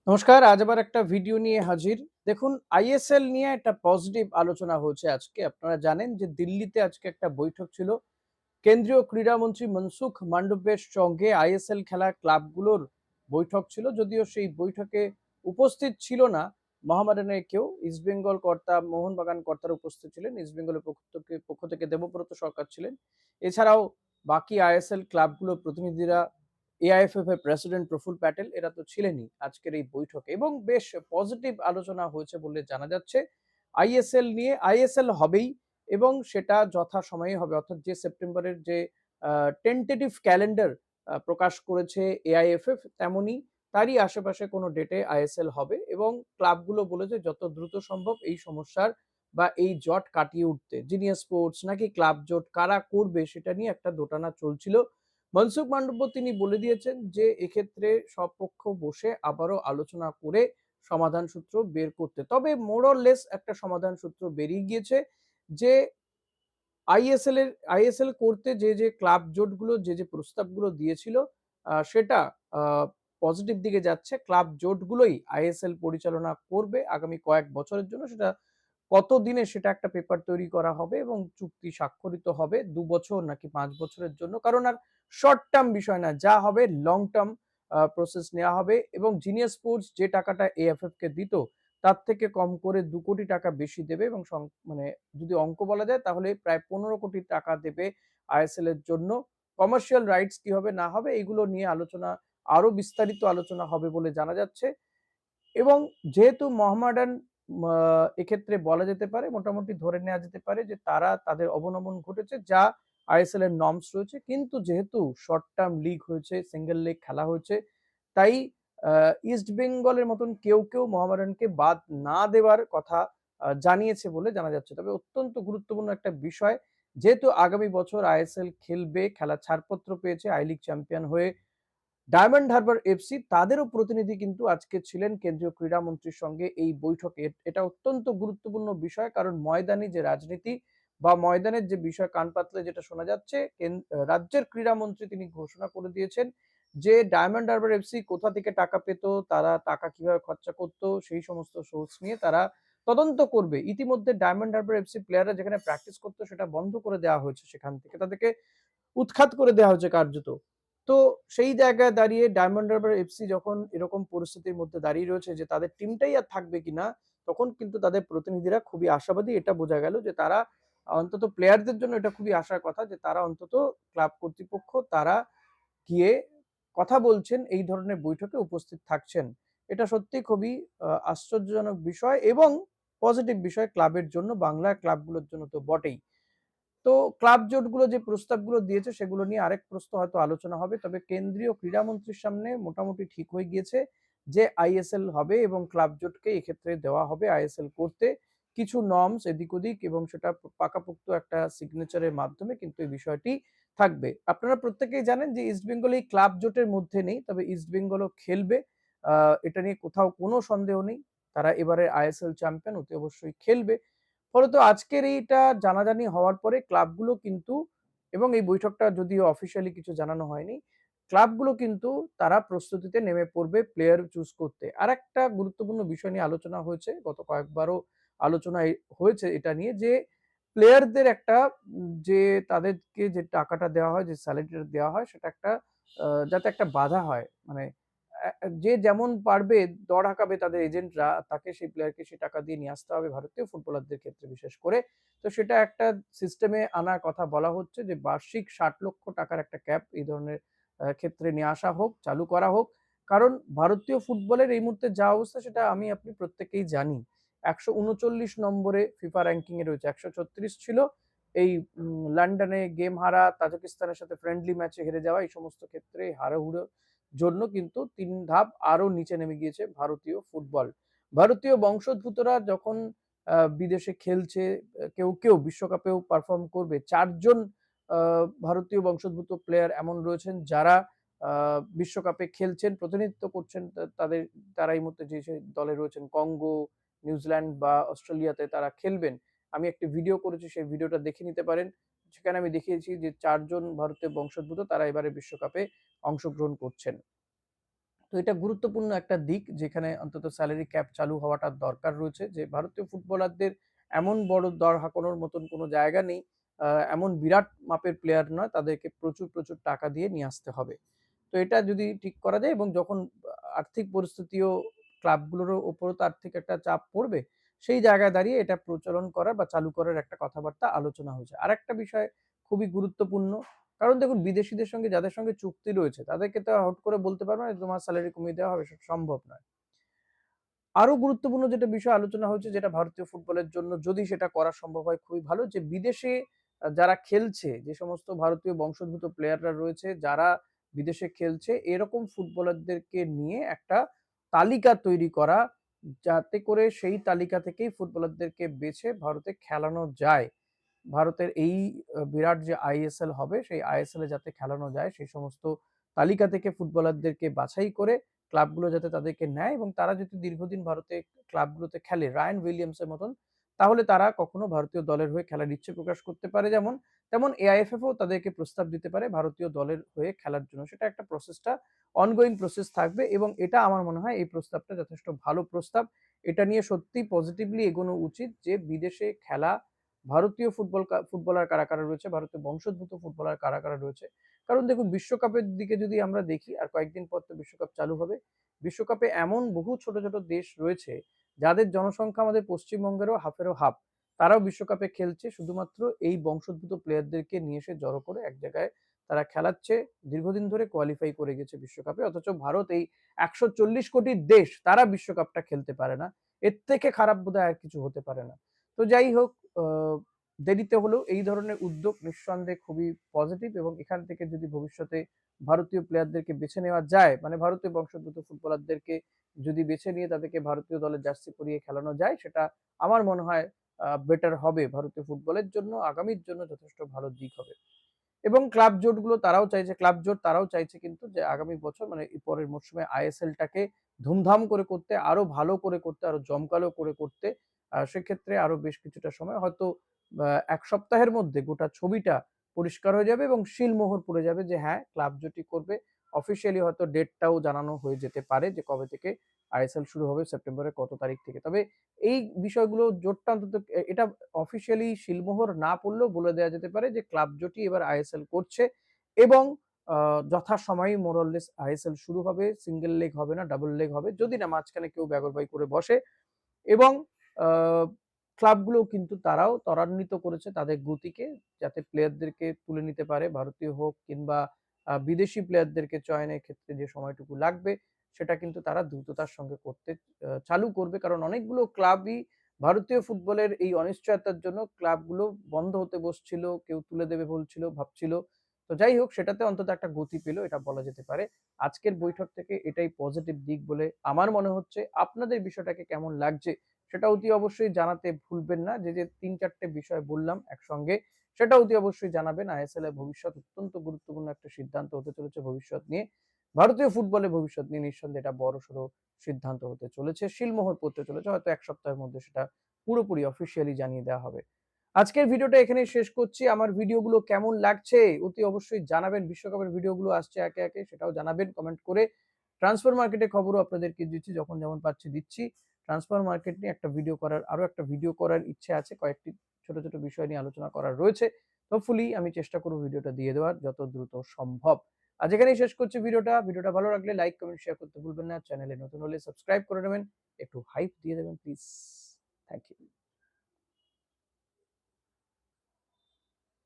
নমস্কার, আজ আবার একটা ভিডিও নিয়ে হাজির। দেখুন, আইএসএল নিয়ে একটা পজিটিভ আলোচনা হচ্ছে আজকে। আপনারা জানেন যে দিল্লিতে আজকে একটা বৈঠক ছিল। কেন্দ্রীয় ক্রীড়ামন্ত্রী মনসুখ মান্ডব্যের সঙ্গে আইএসএল খেলা ক্লাবগুলোর বৈঠক ছিল। যদিও সেই বৈঠকে উপস্থিত ছিল না মোহামেডানের কেউ। ইস্টবেঙ্গল কর্তা, মোহনবাগান কর্তারা উপস্থিত ছিলেন। ইস্টবেঙ্গলের পক্ষ থেকে দেবব্রত সরকার ছিলেন। এছাড়াও বাকি আইএসএল ক্লাবগুলোর প্রতিনিধিরা, এআইএফএফ এর প্রেসিডেন্ট প্রফুল প্যাটেল এরা তো ছিলেনই আজকের এই বৈঠকে এবং বেশ পজিটিভ আলোচনা হয়েছে বলে জানা যাচ্ছে। আইএসএল নিয়ে আইএসএল হবেই এবং সেটা যথাসময়ে হবে। অর্থাৎ যে সেপ্টেম্বরের যে টেন্টেটিভ ক্যালেন্ডার প্রকাশ করেছে এআইএফএফ তেমনই তারই আশেপাশে কোনো ডেটে আইএসএল হবে এবং ক্লাবগুলো বলেছে যত দ্রুত সম্ভব এই সমস্যার বা এই জট কাটিয়ে উঠতে। জিনিয়াস স্পোর্টস নাকি ক্লাব জোট কারা করবে সেটা নিয়ে একটা দোটানা চলছিল। মনসুখ মান্ডব্য তিনি বলে দিয়েছেন যে এক্ষেত্রে সব পক্ষ বসে আবারও আলোচনা করে সমাধান সূত্র বের করতে। তবে মোর অর লেস একটা সমাধান সূত্র বেরিয়ে গিয়েছে যে আইএসএল করতে যে ক্লাব জোটগুলো যে প্রস্তাবগুলো দিয়েছিল সেটা আ পজিটিভ দিকে যাচ্ছে। ক্লাব জোটগুলোই আইএসএল পরিচালনা করবে আগামী কয়েক বছরের জন্য। সেটা কতদিনে সেটা একটা পেপার তৈরি করা হবে এবং চুক্তি স্বাক্ষরিত হবে ২ বছর নাকি ৫ বছরের জন্য। কারণ আর শর্ট টার্ম বিষয় না। যা হবে লং টার্ম প্রসেস নেওয়া হবে এবং জিনিয়াস স্পোর্টস যে টাকাটা এএফএফ কে দিত তার থেকে কম করে ২ কোটি টাকা বেশি দেবে এবং মানে যদি অঙ্ক বলা যায় তাহলে প্রায় ১৫ কোটি টাকা দেবে আইএসএল এর জন্য। কমার্শিয়াল রাইটস কি হবে না হবে এগুলো নিয়ে আলোচনা আরো বিস্তারিত আলোচনা হবে বলে জানা যাচ্ছে। এবং যেহেতু মোহামেডান আ এক্ষেত্রে বলা যেতে পারে মোটামুটি ধরে নেওয়া যেতে পারে যে তারা তাদের অবনমন ঘটেছে যা আইএসএল এর নর্মস রয়েছে। কিন্তু যেহেতু শর্ট টার্ম লিগ হয়েছে, সিঙ্গেল লেগ খেলা হয়েছে, তাই আ ইস্ট বেঙ্গলের মতন কেউ মোহামেডানকে বাদ না দেওয়ার কথা জানিয়েছে বলে জানা যাচ্ছে। তবে অত্যন্ত গুরুত্বপূর্ণ একটা বিষয়, যেহেতু আগামী বছর আইএসএল খেলবে, খেলার ছাড়পত্র পেয়েছে আই লিগ চ্যাম্পিয়ন হয়ে ডায়মন্ড হারবার এফসি তাদেরও প্রতিনিধি কিন্তু আজকে ছিলেন কেন্দ্রীয় ক্রীড়ামন্ত্রীর সঙ্গে এই বৈঠকে। এটা অত্যন্ত গুরুত্বপূর্ণ বিষয় কারণ ময়দানি যে রাজনীতি বা ময়দানের যে বিষয় কান পাতলে যেটা শোনা যাচ্ছে রাজ্যের ক্রীড়ামন্ত্রী তিনি ঘোষণা করে দিয়েছেন যে ডায়মন্ড হারবার এফসি কোথা থেকে টাকা পেত, তারা টাকা কিভাবে খরচা করত সেই সমস্ত সোর্স নিয়ে তারা তদন্ত করবে। ইতিমধ্যে ডায়মন্ড হারবার এফসি প্লেয়াররা যেখানে প্র্যাকটিস করতো সেটা বন্ধ করে দেওয়া হয়েছে, সেখান থেকে তাদেরকে উৎখাত করে দেওয়া হয়েছে কার্যত। তো সেই জায়গায় দাঁড়িয়ে ডায়মন্ড হারবার এফসি যখন এরকম পরিস্থিতির মধ্যে দাঁড়িয়ে রয়েছে যে তাদের টিমটাই আর থাকবে কিনা, তখন কিন্তু তাদের প্রতিনিধিরা খুবই আশাবাদী। এটা বোঝা গেল যে তারা অন্তত প্লেয়ারদের জন্য এটা খুবই আশার কথা যে তারা অন্তত ক্লাব কর্তৃপক্ষ তারা গিয়ে কথা বলছেন, এই ধরনের বৈঠকে উপস্থিত থাকছেন। এটা সত্যিই খুবই আশ্চর্যজনক বিষয় এবং পজিটিভ বিষয় ক্লাবের জন্য, বাংলার ক্লাবগুলোর জন্য তো বটেই। তো ক্লাব জোটগুলো যে প্রস্তাবগুলো দিয়েছে সেগুলো নিয়ে আরেক প্রশ্ন হয়তো আলোচনা হবে। তবে কেন্দ্রীয় ক্রীড়ামন্ত্রীর সামনে মোটামুটি ঠিক হয়ে গিয়েছে যে আইএসএল হবে এবং ক্লাব জোটকে এক্ষেত্রে দেওয়া হবে আইএসএল করতে। কিছু নর্মস এদিক ওদিক এবং সেটা পাকাপোক্ত একটা সিগনেচারের মাধ্যমে কিন্তু এই বিষয়টি থাকবে। আপনারা প্রত্যেকেই জানেন যে ইস্টবেঙ্গল এই ক্লাব জোটের মধ্যে নেই। তবে ইস্টবেঙ্গলও খেলবে। আ এটা নিয়ে কোথাও কোনো সন্দেহ নেই। তারা এবারের আইএসএল চ্যাম্পিয়ন অতি অবশ্যই খেলবে। ফলত আজকের এইটা জানাজানি হওয়ার পরে ক্লাবগুলো কিন্তু এবং এই বৈঠকটা যদিও অফিসিয়ালি কিছু জানানো হয়নি, ক্লাবগুলো কিন্তু তারা প্রস্তুতিতে নেমে পড়বে প্লেয়ার চুজ করতে। আরেকটা গুরুত্বপূর্ণ বিষয় নিয়ে আলোচনা হয়েছে, গত কয়েকবারও আলোচনা হয়েছে এটা নিয়ে যে প্লেয়ারদের একটা যে তাদেরকে যে টাকাটা দেওয়া হয়, যে সেলারিটা দেওয়া হয় সেটা একটা যাতে একটা বাধা হয়। মানে যে যেমন পারবে দর হাঁকাবে তাদের এজেন্টরা, তাকে সেই প্লেয়ারকে সে টাকা দিয়ে নিয়ে আসতে হবে ভারতীয় ফুটবলারদের ক্ষেত্রে বিশেষ করে। তো সেটা একটা সিস্টেমে আনার কথা বলা হচ্ছে যে বার্ষিক ৬০ লক্ষ টাকার একটা ক্যাপ এই ধরনের ক্ষেত্রে নিয়ে আসা হোক, চালু করা হোক। কারণ ভারতীয় ফুটবলের এই মুহূর্তে যা অবস্থা সেটা আমি আপনি প্রত্যেকেই জানি। ১৩৯ নম্বরে ফিফা র‍্যাংকিং এ রয়েছে। ১৩৬ ছিল। এই লন্ডনে গেম হারা, তাজিকিস্তানের সাথে ফ্রেন্ডলি ম্যাচে হেরে যাওয়া এই সমস্ত ক্ষেত্রে হারাহুড়ো জন্য কিন্তু ৩ ধাপ আরো নিচে নেমে গিয়েছে ভারতীয় ফুটবল। ভারতীয় বংশোদ্ভূতরা যখন বিদেশে খেলছে, কেউ বিশ্বকাপেও পারফর্ম করবে। ৪ জন আ ভারতীয় বংশোদ্ভূত প্লেয়ার এমন রয়েছেন যারা আ বিশ্বকাপে খেলছেন, প্রতিনিধিত্ব করছেন। তারা এই মুহূর্তে যে দলে রয়েছেন কঙ্গো, নিউজিল্যান্ড বা অস্ট্রেলিয়াতে তারা খেলবেন। আমি একটি ভিডিও করেছি, সেই ভিডিওটা দেখে নিতে পারেন। সেখানে আমি দেখিয়েছি যে ৪ জন ভারতীয় বংশোদ্ভূত তারা এবারে বিশ্বকাপে অংশগ্রহণ করছেন। তো এটা গুরুত্বপূর্ণ একটা দিক যেখানে অন্তত স্যালারি ক্যাপ চালু হওয়াটা দরকার রয়েছে, যে ভারতীয় ফুটবলারদের এমন বড় দর হাঁকানোর মতন কোনো জায়গা নেই। এমন বিরাট মাপের প্লেয়ার নয়, তাদেরকে প্রচুর টাকা দিয়ে নিয়ে আসতে হবে। তো এটা যদি ঠিক করা যায়, এবং যখন আর্থিক পরিস্থিতিও ক্লাবগুলোর উপরও তো আর্থিক একটা চাপ পড়বে, সেই জায়গায় দাঁড়িয়ে এটা প্রচলন করার বা চালু করার একটা কথাবার্তা আলোচনা হয়েছে। আরেকটা বিষয় খুবই গুরুত্বপূর্ণ, কারণ দেখুন বিদেশিদের সঙ্গে যাদের সঙ্গে চুক্তি রয়েছে তাদেরকে তো হুট করে বলতে পারবে না যে তোমার স্যালারি কমিয়ে দেওয়া হবে, সেটা সম্ভব নয়। আরো গুরুত্বপূর্ণ যেটা বিষয় আলোচনা হয়েছে, যেটা ভারতীয় ফুটবলের জন্য যদি সেটা করা সম্ভব হয় খুবই ভালো, যে বিদেশে যারা খেলছে, যে সমস্ত ভারতীয় বংশোদ্ভূত প্লেয়াররা রয়েছে যারা বিদেশে খেলছে, এরকম ফুটবলারদেরকে নিয়ে একটা তালিকা তৈরি করা, যাতে করে সেই তালিকা থেকেই ফুটবলারদেরকে বেছে ভারতে খেলানো যায়। ভারতের এই বিরাট যে আইএসএল হবে, সেই আইএসএল এ যাতে খেলানো যায়, সেই সমস্ত তালিকা থেকে ফুটবলারদেরকে বাছাই করে ক্লাবগুলো যাতে তাদেরকে নেয়, এবং তারা যদি দীর্ঘদিন ভারতে ক্লাবগুলোতে খেলে রায়ান উইলিয়ামসের মতন, তাহলে তারা কখনো ভারতীয় দলের হয়ে খেলার ইচ্ছে প্রকাশ করতে পারে, যেমন তেমন এআইএফএফ ও তাদেরকে প্রস্তাব দিতে পারে ভারতীয় দলের হয়ে খেলার জন্য। সেটা একটা প্রসেসটা অনগোয়িং প্রসেস থাকবে, এবং এটা আমার মনে হয় এই প্রস্তাবটা যথেষ্ট ভালো প্রস্তাব। এটা নিয়ে সত্যিই পজিটিভলি এগোনো উচিত, যে বিদেশে খেলা ভারতীয় ফুটবলার কারা রয়েছে, ভারতীয় বংশোদ্ভূত ফুটবলার কারা রয়েছে। কারণ দেখুন বিশ্বকাপের দিকে যদি আমরা দেখি, আর কয়েকদিন পর তো বিশ্বকাপ চালু হবে। বিশ্বকাপে এমন বহু ছোট দেশ রয়েছে যাদের জনসংখ্যা আমাদের পশ্চিমবঙ্গেরও হাফেরও হাফ। তারাও বিশ্বকাপে খেলছে, শুধুমাত্র এই বংশোদ্ভূত প্লেয়ারদেরকে নিয়ে এসে জড়ো করে এক জায়গায় তারা খেলাচ্ছে। দীর্ঘদিন ধরে কোয়ালিফাই করে গেছে বিশ্বকাপে। অথচ ভারত, এই ১৪০ কোটির দেশ, তারা বিশ্বকাপটা খেলতে পারে না। এর থেকে খারাপ বোধহয় আর কিছু হতে পারে না। তো যাই হোক, দেরিতে হলেও এই ধরনের উদ্যোগ নিঃসন্দেহে খুবই পজিটিভ, এবং এখান থেকে যদি ভবিষ্যতে ভারতীয় প্লেয়ারদেরকে বেছে নেওয়া যায়, মানে ভারতীয় বংশোদ্ভূত ফুটবলারদেরকে যদি বেছে নিয়ে তাদেরকে ভারতীয় দলের জার্সি পরিয়ে খেলানো যায়, সেটা আমার মনে হয় বেটার হবে ভারতীয় ফুটবলের জন্য, আগামীর জন্য যথেষ্ট ভালো দিক হবে। এবং ক্লাব জোট তারাও চাইছে কিন্তু যে আগামী বছর, মানে এই পরের মরশুমে আইএসএলটাকে ধুমধাম করে করতে, আরো ভালো করে করতে, আরো জমকালো করে করতে। সেক্ষেত্রে আরো বেশ কিছুটা সময়, হয়তো ১ সপ্তাহের মধ্যে গোটা ছবিটা পরিষ্কার হয়ে যাবে এবং সিলমোহর পড়ে যাবে যে হ্যাঁ, ক্লাব জোটই করবে। অফিসিয়ালি হয়তো ডেটটাও জানানো হয়ে যেতে পারে যে কবে থেকে আইএসএল শুরু হবে, সেপ্টেম্বরের কত তারিখ থেকে। তবে এই বিষয়গুলো জোটটা অন্তত এটা অফিসিয়ালি সিলমোহর না পড়লেও বলে দেওয়া যেতে পারে যে ক্লাব জোটই এবার আইএসএল করছে, এবং যথাসময়ে মোর অর লেস আইএসএল শুরু হবে। সিঙ্গেল লেগ হবে না, ডাবল লেগ হবে। যদি না মাঝখানে কেউ বেগরবাই করে বসে। এবং আ ক্লাবগুলোও কিন্তু তারাও ত্বরান্বিত করেছে তাদের গতিকে, যাতে প্লেয়ারদেরকে তুলে নিতে পারে, ভারতীয় হোক কিংবা বিদেশি প্লেয়ারদেরকে চয়নের ক্ষেত্রে যে সময়টুকু লাগবে, সেটা কিন্তু তারা দ্রুততার সঙ্গে করতে চালু করবে। কারণ অনেকগুলো ক্লাবই ভারতীয় ফুটবলের এই অনিশ্চয়তার জন্য ক্লাবগুলো বন্ধ হতে বসছিল, কেউ তুলে দেবে বলছিল, ভাবছিল। তো যাই হোক, সেটাতে অন্তত একটা গতি পেল, এটা বলা যেতে পারে। আজকের বৈঠক থেকে এটাই পজিটিভ দিক বলে আমার মনে হচ্ছে। আপনাদের বিষয়টাকে কেমন লাগছে সেটা অতি অবশ্যই জানাতে ভুলবেন না। যে ৩-৪ টে বিষয় বললাম একসঙ্গে, সেটা অতি অবশ্যই জানাবেন। আইএসএল এর ভবিষ্যৎ অত্যন্ত গুরুত্বপূর্ণ একটা সিদ্ধান্ত হতে চলেছে ভবিষ্যৎ নিয়ে। ভারতীয় ফুটবলের ভবিষ্যৎ নিয়ে নিঃসন্দেহে এটা বড়সড় সিদ্ধান্ত হতে চলেছে। সিলমোহর পড়তে চলেছে। হয়তো ১ সপ্তাহের মধ্যে সেটা পুরোপুরি অফিসিয়ালি জানিয়ে দেওয়া হবে। আজকের ভিডিওটা এখানেই শেষ করছি। আমার ভিডিওগুলো কেমন লাগছে অতি অবশ্যই জানাবেন। বিশ্বকাপের ভিডিওগুলো আসছে একে সেটাও জানাবেন কমেন্ট করে। ট্রান্সফার মার্কেটের খবরও আপনাদেরকে দিচ্ছি, যখন যেমন পাচ্ছি দিচ্ছি। ট্রান্সফার মার্কেট নিয়ে আরো একটা ভিডিও করার ইচ্ছে আছে। কয়েকটি ছোট বিষয় নিয়ে আলোচনা করার রয়েছে। হোপফুলি আমি চেষ্টা করব ভিডিওটা দিয়ে দেওয়ার যত দ্রুত সম্ভব। আজ এখানেই শেষ করছি ভিডিওটা। ভিডিওটা ভালো লাগলে লাইক, কমেন্ট, শেয়ার করতে ভুলবেন না। চ্যানেলে নতুন হলে সাবস্ক্রাইব করে নেবেন। একটু হাইপ দিয়ে দেবেন প্লিজ। Thank you.